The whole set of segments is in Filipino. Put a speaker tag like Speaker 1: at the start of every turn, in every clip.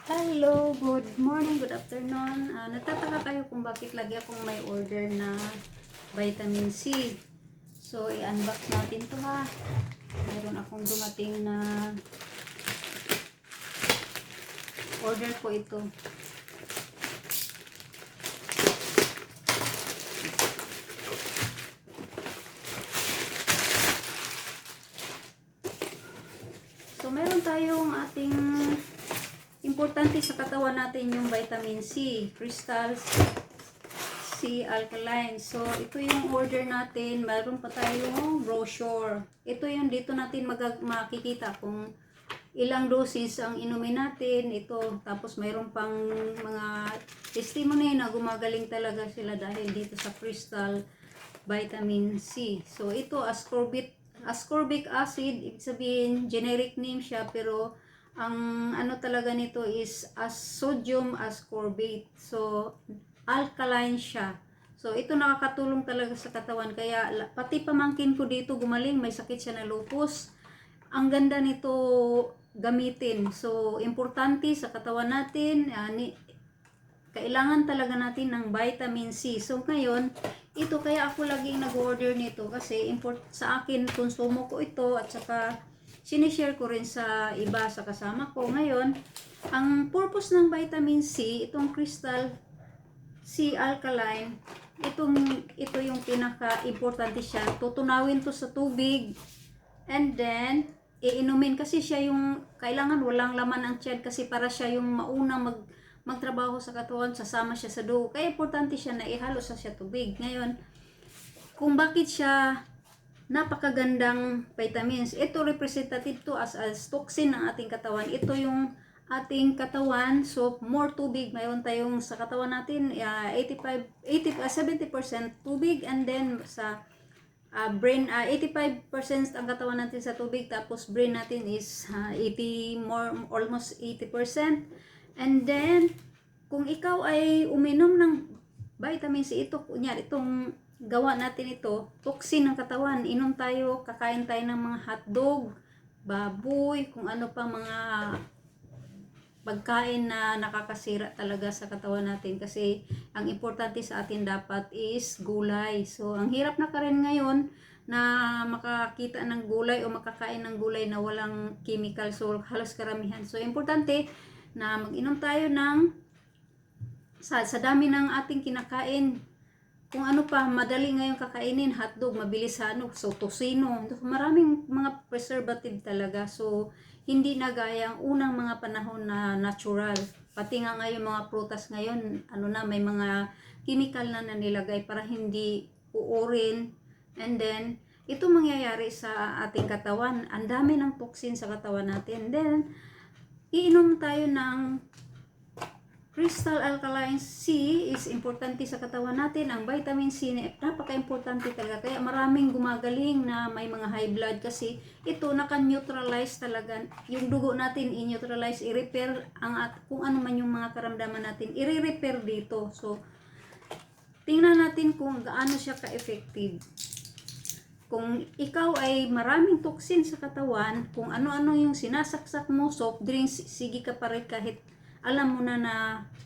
Speaker 1: Hello, good morning, good afternoon. Nagtataka kayo kung bakit lagi akong may order na vitamin C. So, i-unbox natin to ha. Mayroon akong dumating na order ko ito. So, meron tayong ating importante sa katawan natin yung vitamin C, crystals, C alkaline. So, ito yung order natin. Mayroon pa tayong brochure. Ito yung dito natin makikita kung ilang dosis ang inumin natin. Ito. Tapos, mayroon pang mga testimony na gumagaling talaga sila dahil dito sa crystal vitamin C. So, ito ascorbic acid. Ibig sabihin, generic name siya pero ang ano talaga nito is sodium ascorbate. So, alkaline siya. So, ito nakakatulong talaga sa katawan. Kaya, pati pamangkin ko dito gumaling, may sakit siya na lupus. Ang ganda nito gamitin. So, importante sa katawan natin, kailangan talaga natin ng vitamin C. So, ngayon, ito kaya ako laging nag-order nito kasi sa akin, konsumo ko ito at saka sinishare ko rin sa iba sa kasama ko. Ngayon, ang purpose ng vitamin C, itong crystal C alkaline, ito yung pinaka-importante siya. Tutunawin to sa tubig and then iinumin kasi siya yung kailangan walang laman ang tiyan kasi para siya yung maunang magtrabaho sa katawan, sasama siya sa dugo. Kaya importante siya na ihalo sa siya tubig. Ngayon, kung bakit siya napakagandang vitamins. Ito representative to as toxin ng ating katawan. Ito yung ating katawan. So, more tubig. Mayroon tayong sa katawan natin 70% tubig and then sa brain 85% ang katawan natin sa tubig tapos brain natin is 80 more almost 80%. And then kung ikaw ay uminom ng vitamin C, ito kunyari itong gawa natin ito, toxin ng katawan. Inom tayo, kakain tayo ng mga hotdog, baboy, kung ano pa mga pagkain na nakakasira talaga sa katawan natin. Kasi ang importante sa atin dapat is gulay. So, ang hirap na ka rin ngayon na makakita ng gulay o makakain ng gulay na walang chemical. So, halos karamihan. So, importante na mag-inom tayo ng sa dami ng ating kinakain. Kung ano pa, madali ngayon kakainin, hotdog, mabilis so tosino, maraming mga preservative talaga. So, hindi na gaya ang unang mga panahon na natural. Pati nga ngayon mga prutas ngayon, may mga chemical na nilagay para hindi uurin. And then, ito mangyayari sa ating katawan. Ang dami ng toxin sa katawan natin. Then, iinom tayo ng crystal alkaline C is importante sa katawan natin. Ang vitamin C, napaka-importante talaga. Kaya maraming gumagaling na may mga high blood kasi ito naka-neutralize talaga. Yung dugo natin i-neutralize, i-repair kung ano man yung mga karamdaman natin, i-repair dito. So, tingnan natin kung gaano siya ka-effective. Kung ikaw ay maraming toxin sa katawan, kung ano-ano yung sinasaksak mo, soft drinks, sige ka pa rin kahit alam mo na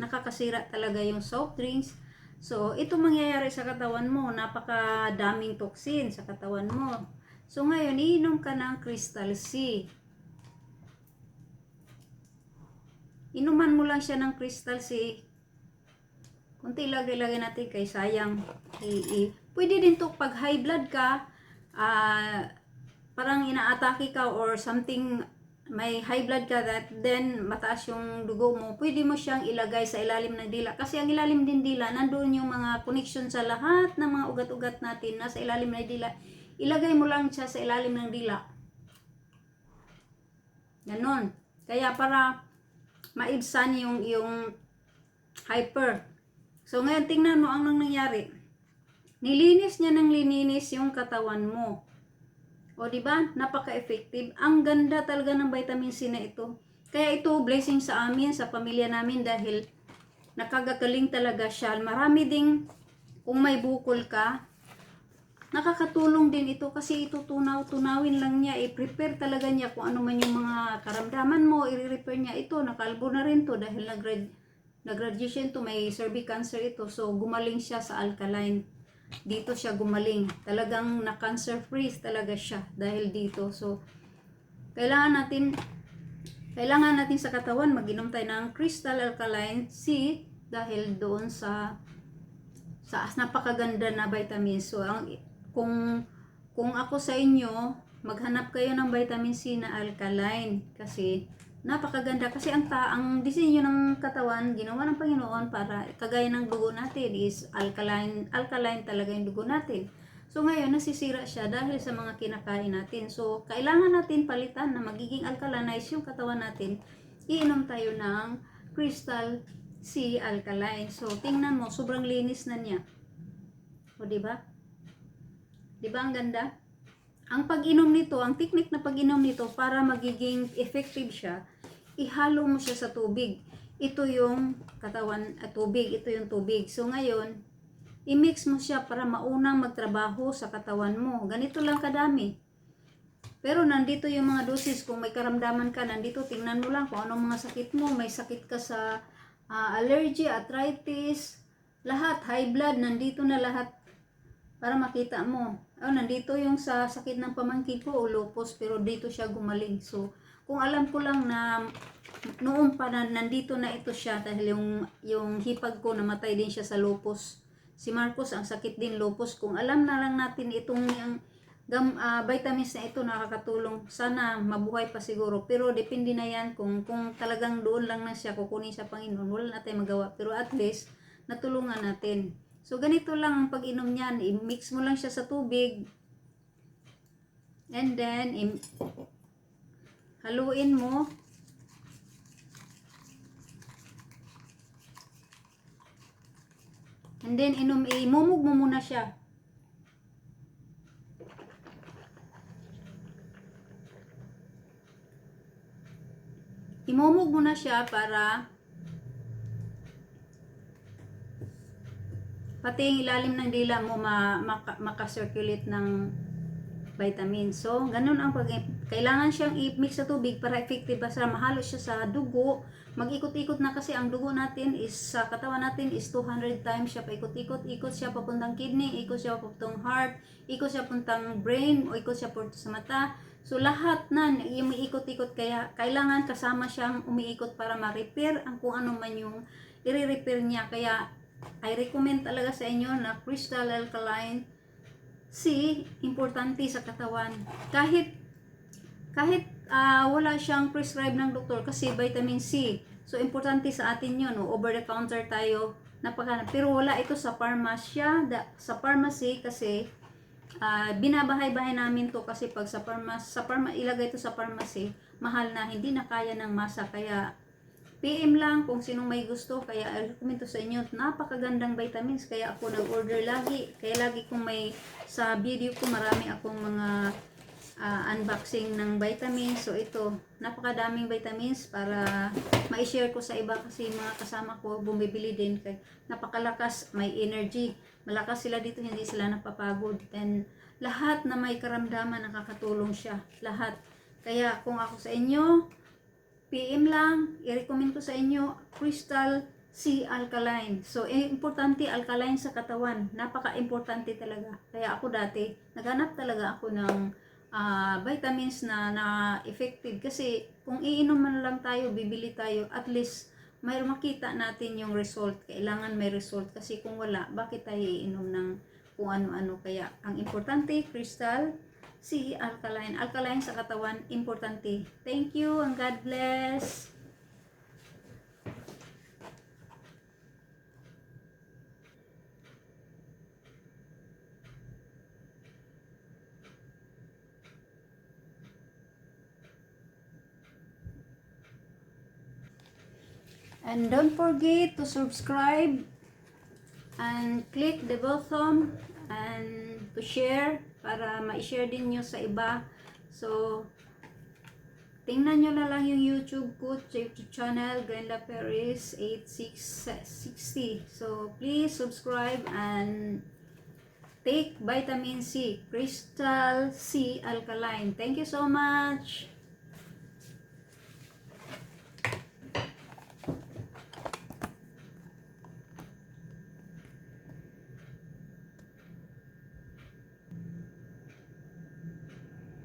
Speaker 1: nakakasira talaga yung soft drinks. So, ito mangyayari sa katawan mo. Napakadaming toxin sa katawan mo. So, ngayon, iinom ka ng Crystal C. Inuman mo lang siya ng Crystal C. Kunti lagay natin kay sayang. Pwede din to pag high blood ka, parang inaatake ka or something, may high blood ka then mataas yung dugo mo, pwede mo siyang ilagay sa ilalim ng dila. Kasi ang ilalim din dila, nandoon yung mga connection sa lahat ng mga ugat-ugat natin, nasa ilalim ng dila. Ilagay mo lang siya sa ilalim ng dila. Ganon. Kaya para maibsan yung hyper. So ngayon, tingnan mo ang nangyari. Nilinis niya ng lininis yung katawan mo. O diba? Napaka-effective. Ang ganda talaga ng vitamin C na ito. Kaya ito blessing sa amin, sa pamilya namin dahil nakagagaling talaga siya. Marami ding kung may bukol ka, nakakatulong din ito kasi ito tunawin lang niya, i-prepare talaga niya kung ano man yung mga karamdaman mo, i-repair niya ito. Nakalbo na rin to dahil nag-radiation to, may cervic cancer ito. So gumaling siya sa alkaline. Dito siya gumaling. Talagang na-cancer free talaga siya dahil dito. So kailangan natin sa katawan mag-inom tayo ng Crystal Alkaline C dahil doon sa napakaganda na vitamins. So kung ako sa inyo, maghanap kayo ng vitamin C na alkaline kasi napakaganda. Kasi ang disenyo ng katawan ginawa ng Panginoon para kagaya ng dugo natin is alkaline talaga yung dugo natin. So ngayon nasisira siya dahil sa mga kinakain natin. So kailangan natin palitan na magiging alkalinized yung katawan natin. Iinom tayo ng Crystal C Alkaline. So tingnan mo, sobrang linis na niya. O di ba? Di ba ang ganda? Ang pag-inom nito, ang technique na pag-inom nito para magiging effective siya, ihalo mo siya sa tubig. Ito yung katawan at tubig, ito yung tubig. So ngayon, i-mix mo siya para maunang magtrabaho sa katawan mo. Ganito lang kadami. Pero nandito yung mga dosis. Kung may karamdaman ka, nandito tingnan mo lang kung anong mga sakit mo. May sakit ka sa allergy, arthritis, lahat, high blood, nandito na lahat para makita mo. Nandito yung sa sakit ng pamangkin ko o lupus, pero dito siya gumaling. So kung alam ko lang na noon pa na nandito na ito siya dahil yung hipag ko namatay din siya sa lupus. Si Marcos ang sakit din lupus. Kung alam na lang natin itong vitamins na ito nakakatulong, sana mabuhay pa siguro. Pero depende na yan kung talagang doon lang na siya kukunin sa Panginoon, wala natin magawa. Pero at least natulungan natin. So ganito lang ang pag-inom niyan, i-mix mo lang siya sa tubig. And then haluin mo. And then imumog mo muna siya. Imumog mo na siya para pati yung ilalim ng dila mo makacirculate ng vitamins. So, ganun ang kailangan siyang i-mix sa tubig para effective sa mahalo siya sa dugo. Mag-ikot-ikot na kasi ang dugo natin is sa katawan natin is 200 times siya paikot-ikot. Ikot siya papuntang kidney, ikot siya papuntang heart, ikot siya papuntang brain, o ikot siya sa mata. So, lahat na yung umiikot-ikot, kaya kailangan kasama siyang umiikot para ma-repair ang kung ano man yung i-repair niya. Kaya I recommend talaga sa inyo na Crystal Alkaline C, importante sa katawan. Kahit wala siyang prescribe ng doktor kasi vitamin C. So importante sa atin 'yun, no? Over the counter tayo. Pero wala ito sa sa pharmacy kasi binabahay-bahay namin to kasi pag sa ilagay ito sa pharmacy, mahal na, hindi na kaya ng masa. Kaya PM lang kung sinong may gusto. Kaya I recommend to sa inyo. Napakagandang vitamins. Kaya ako nag-order lagi. Kaya lagi kong sa video ko marami akong mga unboxing ng vitamins. So ito, napakadaming vitamins para ma-share ko sa iba kasi mga kasama ko bumibili din. Kaya napakalakas, may energy. Malakas sila dito, hindi sila napapagod. And lahat na may karamdaman nakakatulong siya. Lahat. Kaya kung ako sa inyo, PM lang, i-recommend ko sa inyo Crystal C Alkaline. So, importante alkaline sa katawan. Napaka-importante talaga. Kaya ako dati, naghanap talaga ako ng vitamins na effective. Kasi kung iinom man lang tayo, bibili tayo, at least may makita natin yung result. Kailangan may result. Kasi kung wala, bakit tayo iinom ng kung ano-ano? Kaya ang importante, Crystal C Alkaline. Alkaline sa katawan, importante. Thank you and God bless. And don't forget to subscribe and click the button and to share para ma-share din nyo sa iba. So, tingnan nyo na lang yung YouTube ko, YouTube channel, Glenda Perez 8660. So, please subscribe and Take vitamin C, Crystal C Alkaline. Thank you so much.